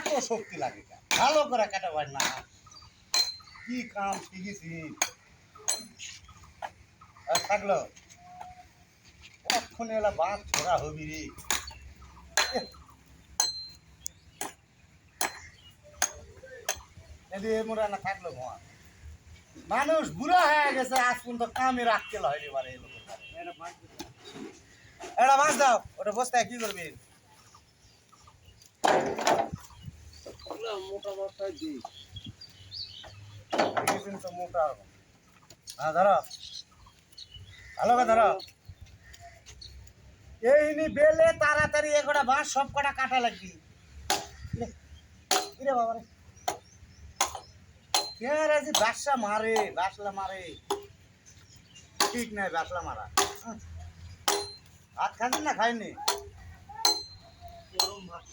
এত শক্তি লাগে কেন? ভালো করে কাটা হয় না, কি কাম শিখেছি আর থাকলো কখন এলা বাঁধ ছোড়া হবি রে। এদিকে মোরা না থাকলো ভোয়া মানুষ বুড়া হয়ে গেছে, আজ পর্যন্ত কামে রাখতে হয়নি এবারে এই লোকের ঘরে। এটা মাছ দাও, ওটা বস্তায় কি করবি? মোটা মাথায় দিই তো মোটা হবে। হ্যাঁ ধরো, ভালো করে ধরো। এই নি বেলে তাড়াতাড়ি এ কটা বাঁশ সব কটা কাটা লাগবি। রে বাবা রে, কে রে যে বাসা মারে, বাসলা মারে, ঠিক নাই বাসলা মারা। ভাত খাচ্ছি না খাইনি? গরম ভাত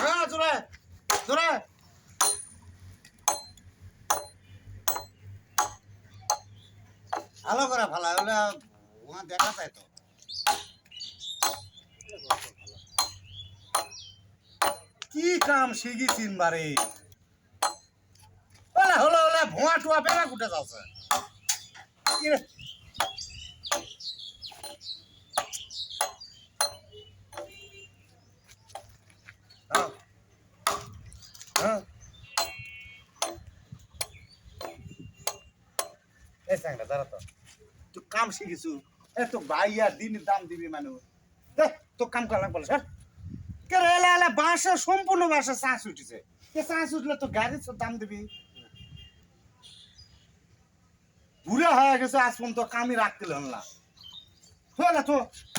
হ্যাঁ জোরে জোরে। ভালো করে ভালো ওটা ওয়া দেখা যায় তো। কি কাম শিখেছিন বারে? ওলা হলো ওলা ভুয়া টুয়া পেরা কুটে যাচ্ছে। কি রে? হ্যাঁ হ্যাঁ এই সাংটা দাঁড়া তো, তুই কাম শিখিছু এ তো ভাইয়া দিনের দাম দিবি মানুষ, দেখ তো কাম করা লাগবে স্যার। কে রে এলা এলা বাসা সম্পূর্ণ বাসা চাষ উঠেছে, কে চাষ উঠলে তো গাড়ির দাম দিবি। বুড়া হয়ে গেছে আজ পর্যন্ত কামই রাখতে হল না। হলে তো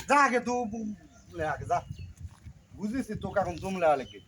যা আগে তো আগে যা, বুঝেছি তোকে এখন জমলে লাগবে।